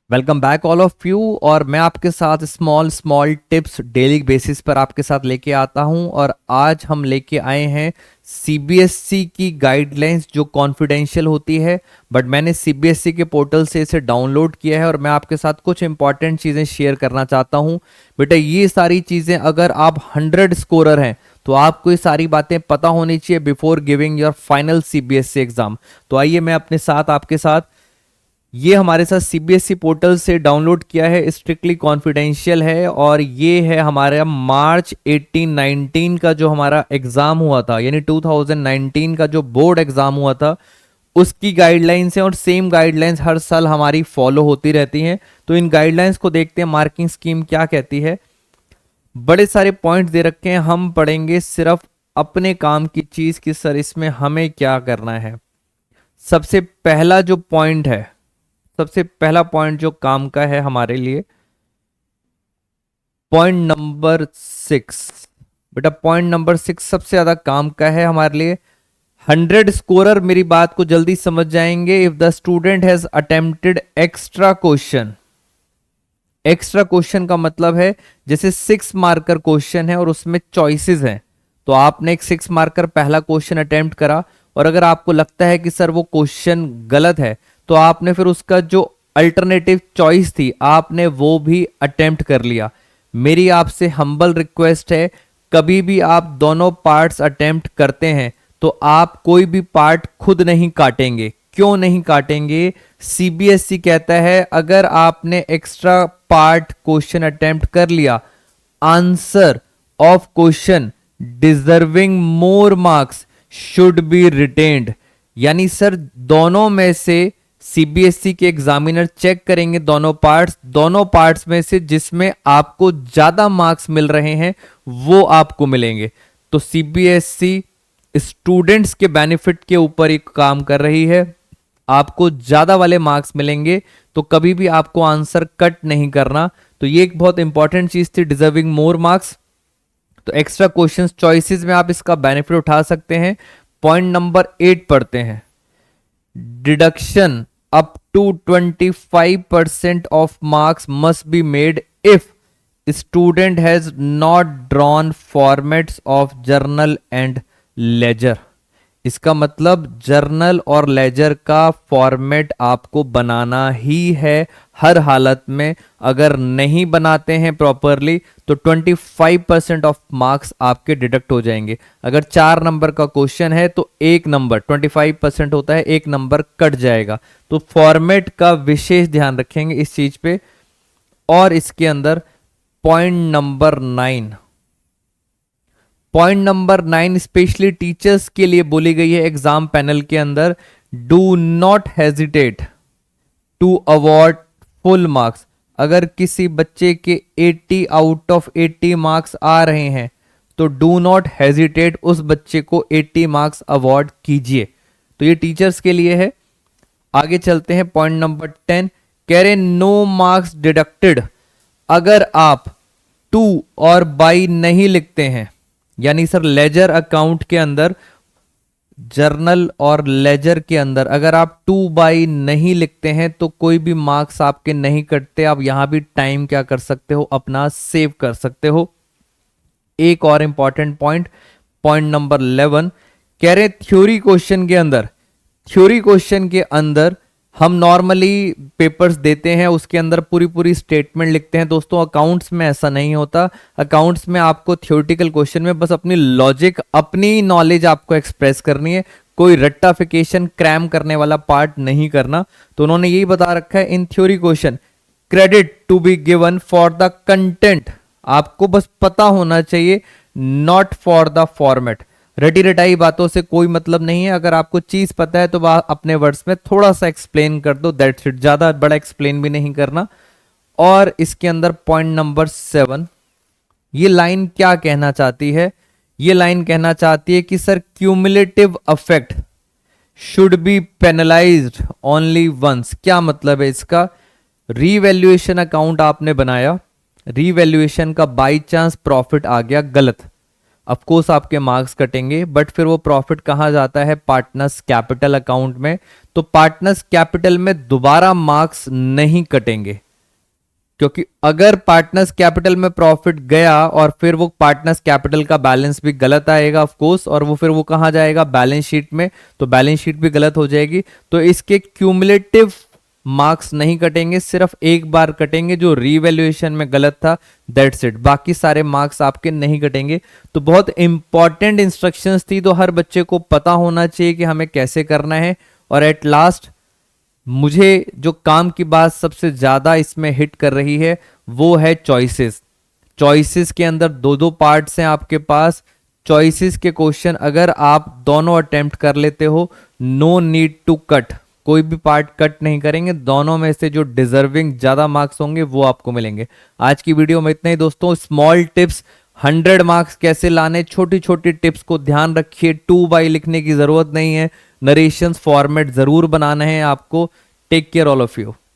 Welcome back all of you. और मैं आपके साथ small small tips daily basis पर आपके साथ लेके आता हूं। और आज हम लेके आए हैं सीबीएसई की गाइडलाइंस जो कॉन्फिडेंशियल होती है, बट मैंने सीबीएसई के पोर्टल से इसे डाउनलोड किया है और मैं आपके साथ कुछ इंपॉर्टेंट चीज़ें शेयर करना चाहता हूं। बेटा ये सारी चीज़ें अगर आप 100 स्कोरर हैं तो आपको ये सारी बातें पता होनी चाहिए before giving your final CBSE exam. तो आइए मैं अपने साथ आपके साथ ये हमारे साथ सीबीएसई पोर्टल से डाउनलोड किया है, स्ट्रिक्टली कॉन्फिडेंशियल है। और ये है हमारा मार्च 18-19 का जो हमारा एग्जाम हुआ था, यानी 2019 का जो बोर्ड एग्जाम हुआ था उसकी गाइडलाइंस है। और सेम गाइडलाइंस हर साल हमारी फॉलो होती रहती हैं। तो इन गाइडलाइंस को देखते हैं मार्किंग स्कीम क्या कहती है। बड़े सारे पॉइंट्स दे रखे हैं, हम पढ़ेंगे सिर्फ अपने काम की चीज कि सर इसमें हमें क्या करना है। सबसे पहला जो पॉइंट है, सबसे पहला पॉइंट जो काम का है हमारे लिए, पॉइंट नंबर 6। बेटा पॉइंट नंबर 6 सबसे ज्यादा काम का है हमारे लिए। 100 स्कोरर मेरी बात को जल्दी समझ जाएंगे। If the student has attempted extra question, extra question का मतलब है जैसे 6 मार्कर क्वेश्चन है और उसमें चॉइसेस हैं, तो आपने एक 6 मार्कर पहला क्वेश्चन अटेम्प्ट करा और अगर आपको लगता है कि सर वो क्वेश्चन गलत है तो आपने फिर उसका जो अल्टरनेटिव चॉइस थी आपने वो भी अटेम्प्ट कर लिया। मेरी आपसे हम्बल रिक्वेस्ट है, कभी भी आप दोनों पार्ट्स अटेम्प्ट करते हैं तो आप कोई भी पार्ट खुद नहीं काटेंगे। क्यों नहीं काटेंगे? सीबीएसई कहता है अगर आपने एक्स्ट्रा पार्ट क्वेश्चन अटेम्प्ट कर लिया, answer of question deserving more marks should be retained. यानी सर दोनों में से सीबीएसई के एग्जामिनर चेक करेंगे दोनों पार्ट्स में से जिसमें आपको ज्यादा मार्क्स मिल रहे हैं वो आपको मिलेंगे। तो सीबीएसई स्टूडेंट्स के बेनिफिट के ऊपर एक काम कर रही है, आपको ज्यादा वाले मार्क्स मिलेंगे तो कभी भी आपको आंसर कट नहीं करना। तो ये एक बहुत इंपॉर्टेंट चीज थी, डिजर्विंग मोर मार्क्स। तो एक्स्ट्रा क्वेश्चंस चॉइसेस में आप इसका बेनिफिट उठा सकते हैं। पॉइंट नंबर 8 पढ़ते हैं। Deduction up to 25% of marks must be made if student has not drawn formats of journal and ledger. इसका मतलब जर्नल और लेजर का फॉर्मेट आपको बनाना ही है हर हालत में। अगर नहीं बनाते हैं प्रॉपरली तो 25% ऑफ मार्क्स आपके डिडक्ट हो जाएंगे। अगर 4 नंबर का क्वेश्चन है तो एक नंबर 25% होता है, एक नंबर कट जाएगा। तो फॉर्मेट का विशेष ध्यान रखेंगे इस चीज पे। और इसके अंदर पॉइंट नंबर 9 स्पेशली टीचर्स के लिए बोली गई है एग्जाम पैनल के अंदर, do not hesitate to award full marks. अगर किसी बच्चे के 80 आउट ऑफ 80 मार्क्स आ रहे हैं तो डू नॉट हेजिटेट, उस बच्चे को 80 मार्क्स अवॉर्ड कीजिए। तो ये टीचर्स के लिए है। आगे चलते हैं पॉइंट नंबर 10, कह रहे नो मार्क्स डिडक्टेड। अगर आप टू और बाई नहीं लिखते हैं, यानी सर लेजर अकाउंट के अंदर, जर्नल और लेजर के अंदर अगर आप 2/2 नहीं लिखते हैं तो कोई भी मार्क्स आपके नहीं कटते। आप यहां भी टाइम क्या कर सकते हो, अपना सेव कर सकते हो। एक और इंपॉर्टेंट पॉइंट, पॉइंट नंबर 11, कह रहे थ्योरी क्वेश्चन के अंदर हम नॉर्मली पेपर्स देते हैं उसके अंदर पूरी पूरी स्टेटमेंट लिखते हैं। दोस्तों अकाउंट्स में ऐसा नहीं होता। अकाउंट्स में आपको थ्योरेटिकल क्वेश्चन में बस अपनी लॉजिक, अपनी नॉलेज आपको एक्सप्रेस करनी है, कोई रट्टाफिकेशन क्रैम करने वाला पार्ट नहीं करना। तो उन्होंने यही बता रखा है, in theory question credit to be given for the content. आपको बस पता होना चाहिए, नॉट फॉर द फॉर्मेट। रटी रटाई बातों से कोई मतलब नहीं है। अगर आपको चीज पता है तो अपने वर्ड्स में थोड़ा सा एक्सप्लेन कर दो, दैट्स इट। ज्यादा बड़ा एक्सप्लेन भी नहीं करना। और इसके अंदर पॉइंट नंबर 7, ये लाइन क्या कहना चाहती है? ये लाइन कहना चाहती है कि sir cumulative effect should be penalised only once. क्या मतलब है इसका? रीवैल्यूएशन अकाउंट आपने बनाया, रीवैल्यूएशन का बाई चांस प्रॉफिट आ गया गलत, ऑफ कोर्स आपके मार्क्स कटेंगे, बट फिर वो प्रॉफिट कहाँ जाता है, पार्टनर्स कैपिटल अकाउंट में। तो पार्टनर्स कैपिटल में दोबारा मार्क्स नहीं कटेंगे, क्योंकि अगर पार्टनर्स कैपिटल में प्रॉफिट गया और फिर वो पार्टनर्स कैपिटल का बैलेंस भी गलत आएगा ऑफ कोर्स, और वो फिर वो कहाँ जाएगा, बैलेंस शीट में, तो बैलेंस शीट भी गलत हो जाएगी। तो इसके क्यूमुलेटिव मार्क्स नहीं कटेंगे, सिर्फ एक बार कटेंगे जो रीवैल्यूएशन में गलत था, दैट्स इट, बाकी सारे मार्क्स आपके नहीं कटेंगे। तो बहुत इंपॉर्टेंट इंस्ट्रक्शंस थी, तो हर बच्चे को पता होना चाहिए कि हमें कैसे करना है। और एट लास्ट मुझे जो काम की बात सबसे ज्यादा इसमें हिट कर रही है वो है चॉइसेस। चॉइसेस के अंदर दो दो पार्ट्स हैं आपके पास। चॉइसेस के क्वेश्चन अगर आप दोनों अटेम्प्ट कर लेते हो, नो नीड टू कट, कोई भी पार्ट कट नहीं करेंगे, दोनों में से जो डिजर्विंग ज्यादा मार्क्स होंगे वो आपको मिलेंगे। आज की वीडियो में इतना ही दोस्तों। स्मॉल टिप्स, 100 मार्क्स कैसे लाने, छोटी छोटी टिप्स को ध्यान रखिए। 2 बाई लिखने की जरूरत नहीं है, नरेशंस फॉर्मेट जरूर बनाना है आपको। Take care all of you.